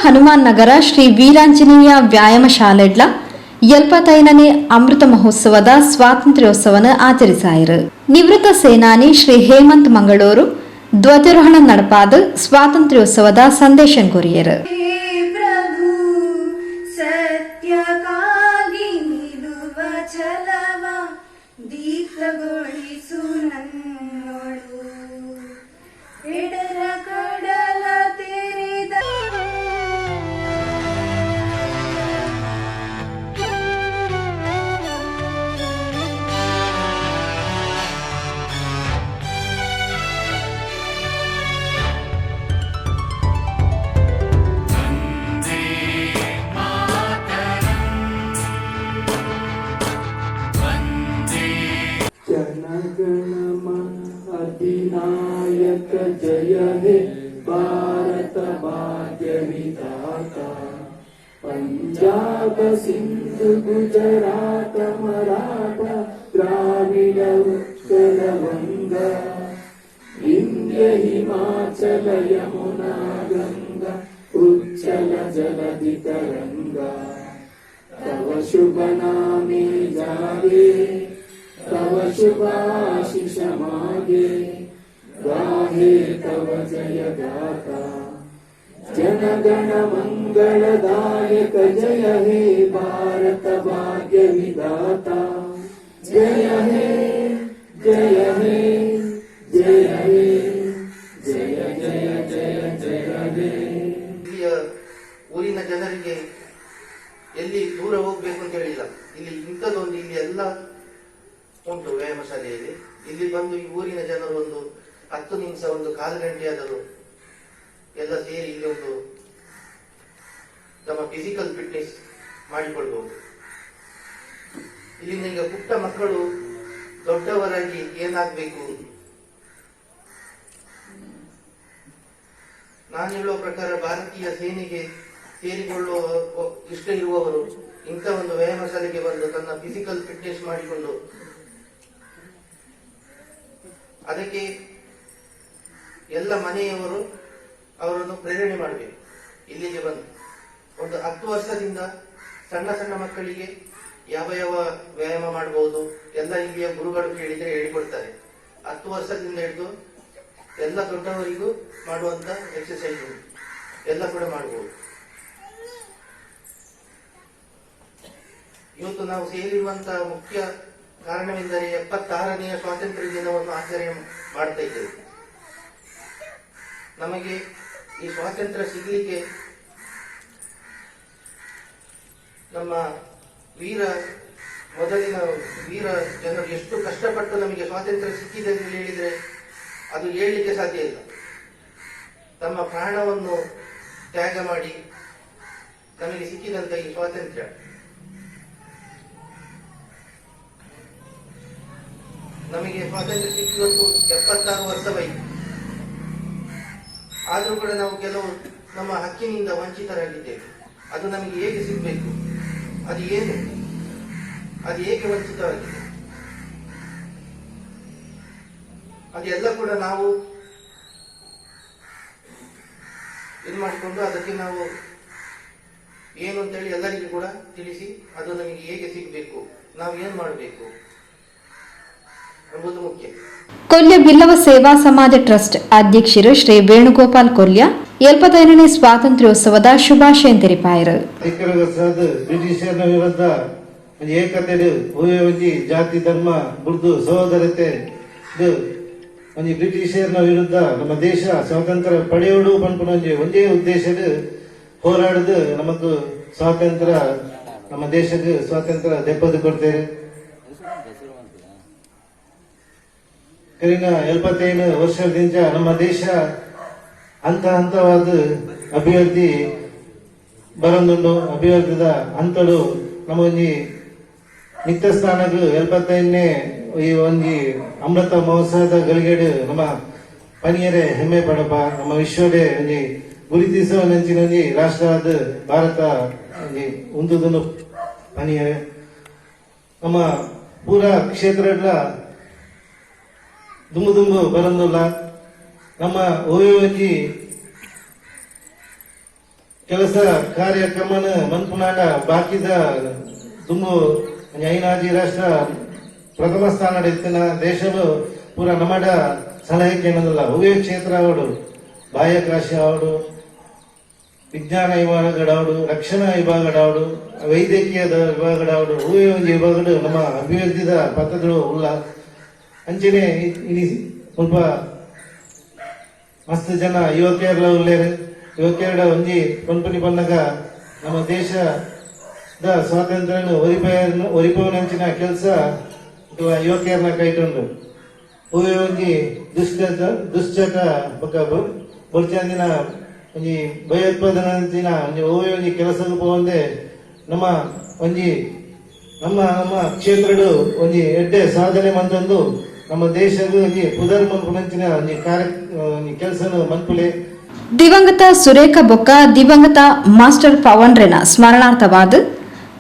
ಹನುಮಾನ್ ನಗರ ಶ್ರೀ ವೀರಾಂಜನೇಯ ವ್ಯಾಯಾಮ ಶಾಲೆಡ್ಲ 75ನೇ ಅಮೃತ ಮಹೋತ್ಸವದ ಸ್ವಾತಂತ್ರ್ಯೋತ್ಸವನ ಆಚರಿಸಾಯಿರು. ನಿವೃತ್ತ ಸೇನಾನಿ ಶ್ರೀ ಹೇಮಂತ್ ಮಂಗಳೂರು ಧ್ವಜಾರೋಹಣ ನಡಪಾದ ಸ್ವಾತಂತ್ರ್ಯೋತ್ಸವದ ಸಂದೇಶ ಕೊರಿಯರು. अधिनायक जय हे भारत भाग्य विधाता, पंजाब सिंध गुजरात मराठा द्राविड उत्कल गंगा, विंध्य हिमाचल यमुना गंगा उच्चल जलधि तरंगा, तव शुभ नामे जागे तव शुभ आशीष मागे, गाहे तव जय गाथा, जन गण मंगलदायक जय हे भारत भाग्य विधाता, जय हे जय हे जय हे जय जय जय जय हे. ಊರಿನ ಜನರಿಗೆ ಎಲ್ಲಿ ದೂರ ಹೋಗ್ಬೇಕು ಅಂತ ಹೇಳಿಲ್ಲ. ಇಲ್ಲಿ ಇಂಥದ್ದೊಂದು ಇಲ್ಲಿ ಎಲ್ಲ ಉಂಟು ವ್ಯಾಯಾಮ ಶಾಲೆಯಲ್ಲಿ. ಇಲ್ಲಿ ಬಂದು ಈ ಊರಿನ ಜನರು ಒಂದು 10 ನಿಮಿಷ ಒಂದು ಕಾಲು ಗಂಟೆಯಾದರೂ ಎಲ್ಲ ಸೇರಿ ಇಲ್ಲಿ ಒಂದು ತಮ್ಮ ಫಿಸಿಕಲ್ ಫಿಟ್ನೆಸ್ ಮಾಡಿಕೊಳ್ಬಹುದು. ಇಲ್ಲಿಂದ ಈಗ ಪುಟ್ಟ ಮಕ್ಕಳು ದೊಡ್ಡವರಾಗಿ ಏನಾಗಬೇಕು, ನಾನು ಹೇಳುವ ಪ್ರಕಾರ ಭಾರತೀಯ ಸೇನೆಗೆ ಸೇರಿಕೊಳ್ಳುವ ಇಷ್ಟ ಇರುವವರು ಇಂಥ ಒಂದು ವ್ಯಾಯಾಮ ಶಾಲೆಗೆ ಬಂದು ತನ್ನ ಫಿಸಿಕಲ್ ಫಿಟ್ನೆಸ್ ಮಾಡಿಕೊಂಡು ಅದಕ್ಕೆ ಎಲ್ಲ ಮನೆಯವರು ಅವರನ್ನು ಪ್ರೇರಣೆ ಮಾಡಬೇಕು. ಇಲ್ಲಿಗೆ ಬಂದು ಒಂದು 10 ವರ್ಷದಿಂದ ಸಣ್ಣ ಸಣ್ಣ ಮಕ್ಕಳಿಗೆ ಯಾವ ಯಾವ ವ್ಯಾಯಾಮ ಮಾಡಬಹುದು ಎಲ್ಲ ಇಲ್ಲಿಯ ಗುರುಗಳು ಕೇಳಿದರೆ ಹೇಳಿಕೊಡ್ತಾರೆ. 10 ವರ್ಷದಿಂದ ಹಿಡಿದು ಎಲ್ಲ ದೊಡ್ಡವರಿಗೂ ಮಾಡುವಂತ ಎಕ್ಸರ್ಸೈಸ್ ಎಲ್ಲ ಕೂಡ ಮಾಡಬಹುದು. ಇವತ್ತು ನಾವು ಸೇರಿರುವಂತಹ ಮುಖ್ಯ ಕಾರಣವೆಂದರೆ 76ನೇ ಸ್ವಾತಂತ್ರ್ಯ ದಿನವನ್ನು ಆಚರಣೆ ಮಾಡ್ತಾ ಇದ್ದೇವೆ. ನಮಗೆ ಈ ಸ್ವಾತಂತ್ರ್ಯ ಸಿಗಲಿಕ್ಕೆ ನಮ್ಮ ಮೊದಲಿನ ವೀರ ಜನರು ಎಷ್ಟು ಕಷ್ಟಪಟ್ಟು ನಮಗೆ ಸ್ವಾತಂತ್ರ್ಯ ಸಿಕ್ಕಿದೆ ಅಂತ ಹೇಳಿದ್ರೆ ಅದು ಹೇಳಲಿಕ್ಕೆ ಸಾಧ್ಯ ಇಲ್ಲ. ತಮ್ಮ ಪ್ರಾಣವನ್ನು ತ್ಯಾಗ ಮಾಡಿ ನಮಗೆ ಸಿಕ್ಕಿದಂತ ಈ ಸ್ವಾತಂತ್ರ್ಯ ನಮಗೆ ಸ್ವಾತಂತ್ರ್ಯ ಸಿಕ್ಕಿವತ್ತು 76 ವರ್ಷವಾಯಿತು. ಆದರೂ ಕೂಡ ನಾವು ಕೆಲವು ನಮ್ಮ ಹಕ್ಕಿನಿಂದ ವಂಚಿತರಾಗಿದ್ದೇವೆ. ಅದು ನಮಗೆ ಹೇಗೆ ಸಿಗಬೇಕು, ಅದು ಏನು, ಅದು ಹೇಗೆ ವಂಚಿತವಾಗಿದೆ, ಅದೆಲ್ಲ ಕೂಡ ನಾವು ಇದು ಮಾಡಿಕೊಂಡು ಅದಕ್ಕೆ ನಾವು ಏನು ಅಂತೇಳಿ ಎಲ್ಲರಿಗೂ ಕೂಡ ತಿಳಿಸಿ ಅದು ನಮಗೆ ಹೇಗೆ ಸಿಗಬೇಕು, ನಾವು ಏನು ಮಾಡಬೇಕು ಎಂಬುದು ಮುಖ್ಯ. ಕೊಲ್ಯ ಬಿಲ್ಲವ ಸೇವಾ ಸಮಾಜ ಟ್ರಸ್ಟ್ ಅಧ್ಯಕ್ಷರು ಶ್ರೀ ವೇಣುಗೋಪಾಲ್ ಕೊಲ್ಯ 75ನೇ ಸ್ವಾತಂತ್ರ್ಯೋತ್ಸವದ ಶುಭಾಶಯ ತೆರಿಪಾಯರು. ಬ್ರಿಟಿಷರ ವಿರುದ್ಧ ಏಕತೆ ಒಂಜಿ ಜಾತಿ ಧರ್ಮ ಬುರ್ದು ಸಹೋದರತೆ ಒಂಜಿ ಬ್ರಿಟಿಷರ್ನ ವಿರುದ್ಧ ನಮ್ಮ ದೇಶ ಸ್ವಾತಂತ್ರ್ಯ ಪಡೆಯೋಡು ಪನ್ಪುನ ಒಂದೇ ಉದ್ದೇಶದ ಹೋರಾಡದು ನಮಕ್ ಸ್ವಾತಂತ್ರ್ಯ ನಮ್ಮ ದೇಶಕ್ಕೆ ಸ್ವಾತಂತ್ರ್ಯ ದೆಪ್ಪದು ಕೊಡ್ತೇವೆ. ಕರಿನ 75 ವರ್ಷದಿಂದ ನಮ್ಮ ದೇಶ ಹಂತ ಹಂತವಾದ ಅಭಿವೃದ್ಧಿ ಬರೋದುಂಡು. ಅಭಿವೃದ್ಧಿದ ಹಂತಗಳು ನಮ್ಮ ಒಂಜಿ ನಿತ್ಯ ಸ್ಥಾನಕ್ಕೆ 75ನೇ ಈ ಒಂಜಿ ಅಮೃತ ಮಹೋತ್ಸವದ ಗಳಿಗೆಡು ನಮ್ಮ ಪನಿಯರೆ ಹೆಮ್ಮೆ ಪಡಪ ನಮ್ಮ ವಿಶ್ವಡೆ ಒಂಜಿ ಗುರುತಿಸುವ ನೆಂಚಿನ ಒಂಜಿ ರಾಷ್ಟ್ರವಾದ ಭಾರತ ಒಂಜಿ ಉಂದುದು ಪನಿಯರೆ ನಮ್ಮ ಪೂರಾ ಕ್ಷೇತ್ರ ದುಂಬು ದುಂಬು ಬರಂದುಲ್ಲ. ನಮ್ಮ ಒಂಜಿ ಕೆಲಸ ಕಾರ್ಯಕ್ರಮನ ಮನ್ಪುನಾಗ ಬಾಕಿದ ತುಂಬು ಐನಾಜಿ ರಾಷ್ಟ್ರ ಪ್ರಥಮ ಸ್ಥಾನ ನಡೆಯುತ್ತಿನ ದೇಶವು ಪೂರ ನಮ್ಮಡ ಸಲಹೆಗೆ ಏನಲ್ಲ ಹೂವೆ ಕ್ಷೇತ್ರ ಅವಡು ಬಾಹ್ಯಾಕಾಶ ಅವಡು ವಿಜ್ಞಾನ ವಿಭಾಗಡಾವಡು ರಕ್ಷಣಾ ವಿಭಾಗಡಾವಡು ವೈದ್ಯಕೀಯದ ವಿಭಾಗಡಾವಡು ಹೂವೆ ಒಂದು ವಿಭಾಗಡು ನಮ್ಮ ಅಭಿವೃದ್ಧಿದ ಪತ್ರಗಳು ಉಲ್ಲ ಅಂಚೆನೆ ಇನಿ ಸ್ವಲ್ಪ ಮಸ್ತ್ ಜನ ಯುವಕಿಯರ್ಲ ಉಳ್ಳೇರು ಯುವಕಿಯರ ಒಂಜಿ ಪಂಪನಿ ಬಂದಾಗ ನಮ್ಮ ದೇಶದ ಸ್ವಾತಂತ್ರ್ಯ ಒರಿಪವನಂಚಿನ ಕೆಲಸ ಯುವಕಿಯರ್ನ ಕೈಗೊಂಡು ಹೂವೆ ಒಂಜಿ ದುಶ್ಚಟ ಬೊರ್ಚಂದಿನ ಒಂಜಿ ಭಯೋತ್ಪಾದನಂಚಿನ ಹೂವೆ ಒಂಜಿ ಕೆಲಸಕ್ಕೆ ಹೋಗಂದೆ ನಮ್ಮ ಒಂಜಿ ನಮ್ಮ ಕ್ಷೇತ್ರಡು ಒಂಜಿ ಎಡ್ಡೆ ಸಾಧನೆ ಮಂತಂದು ನಮ್ಮ ದೇಶದ ಒಂಜಿ ಪುದರ್ ಮನ್ಪುನಂಚಿನ ಒಂಜಿ ಕೆಲಸನು ಮನ್ಪುಲೆ ದಿವಂಗತ ಸುರೇಖ ಬೊಕ್ಕ ದಿವಂಗತ ಮಾಸ್ಟರ್ ಪವನ್ ರೆನ ಸ್ಮರಣಾರ್ಥವಾದ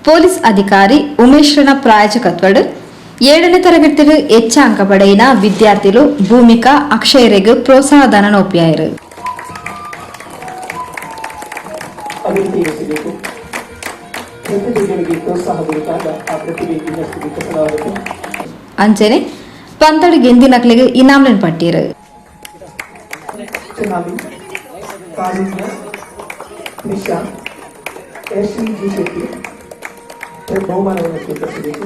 ಪೊಲೀಸ್ ಅಧಿಕಾರಿ ಉಮೇಶ್ ರೆನ ಪ್ರಾಯೋಜಕತ್ವಡ್ 7ನೇ ತರಗತಿಲು ಹೆಚ್ಚ ಅಂಕ ಪಡೆಯಿನ ವಿದ್ಯಾರ್ಥಿಗಳು ಭೂಮಿಕಾ ಅಕ್ಷಯರೆಗ್ ಪ್ರೋತ್ಸಾಹ ಧನ ಒಪ್ಪಿಯಾಯಿರು. ಅಭಿವೃದ್ಧಿಗೊಳಿಸಬೇಕು. ಪ್ರತಿಭೆಗಳಿಗೆ ಪ್ರೋತ್ಸಾಹ ದೊರೆತಾಗ ಆ ಪ್ರತಿಭೆ ಇನ್ನಷ್ಟು ವಿಕಸನವಾಗುತ್ತೆ. ಅಂಚನೆ ಪಂತಡ್ ಗೆಂದಿನಕ್ಲೆಗ್ ಇನಾಮ್ಲೆನ್ ಪಟ್ಟಿರು. ಚುನಾವಿ ಕಾರುಣ್ಯ ನಿಶಾ ಎಸ್.ಸಿ.ಜಿ. ಶೆಟ್ಟಿ ಬಹುಮಾನವನ್ನು ಸ್ವೀಕರಿಸಬೇಕು.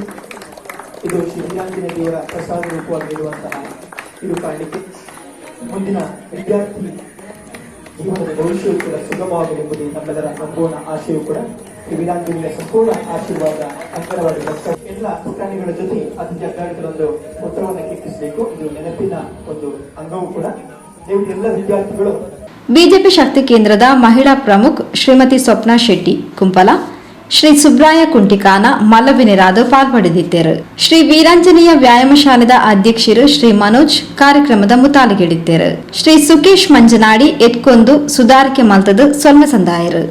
ಇದು ಶ್ರೀ ವೀರಾಂಜನೇಯ ದೇವರ ಪ್ರಸಾದ ರೂಪವಾಗಿರುವಂತಹ ಇದು ಕಾರಣಕ್ಕೆ ಮುಂದಿನ ವಿದ್ಯಾರ್ಥಿ ಜೀವನದ ಭವಿಷ್ಯವು ಕೂಡ ಸುಗಮವಾಗಲೆಂಬುದು ನಮ್ಮೆಲ್ಲರ ಸಂಪೂರ್ಣ ಆಶಯವು ಕೂಡ ಶ್ರೀ ವೀರಾಂಜನೇಯ ಸಂಪೂರ್ಣ ಆಶೀರ್ವಾದ ಅಂಕಣವಾದ ಎಲ್ಲ ಪುಟಾಣಿಗಳ ಜೊತೆ ಅತಿ ಜಗ್ಗಾಟಗಳೊಂದು ಉತ್ತರವನ್ನು ಕಿಕ್ಕಿಸಬೇಕು. ಇದು ನೆನಪಿನ ಒಂದು ಅಂಗವೂ ಕೂಡ. ಎಲ್ಲ ವಿದ್ಯಾರ್ಥಿಗಳು ಬಿಜೆಪಿ ಶಕ್ತಿ ಕೇಂದ್ರದ ಮಹಿಳಾ ಪ್ರಮುಖ್ ಶ್ರೀಮತಿ ಸ್ವಪ್ನಾ ಶೆಟ್ಟಿ ಕುಂಪಲ ಶ್ರೀ ಸುಬ್ರಾಯ ಕುಂಟಿಕಾನ ಮಲ್ಲವಿನಿರಾದ ಪಾಲ್ಪಡೆದಿದ್ದರು. ಶ್ರೀ ವೀರಾಂಜನೇಯ ವ್ಯಾಯಾಮ ಶಾಲೆದ ಅಧ್ಯಕ್ಷರು ಶ್ರೀ ಮನೋಜ್ ಕಾರ್ಯಕ್ರಮದ ಮುತಾಲಿಗೆಡಿದ್ದರು. ಶ್ರೀ ಸುಕೇಶ್ ಮಂಜನಾಡಿ ಎಟ್ಕೊಂದು ಸುಧಾರಿಕೆ ಮಲ್ತದು ಸೊಲ್ಮ ಸಂದಾಯರು.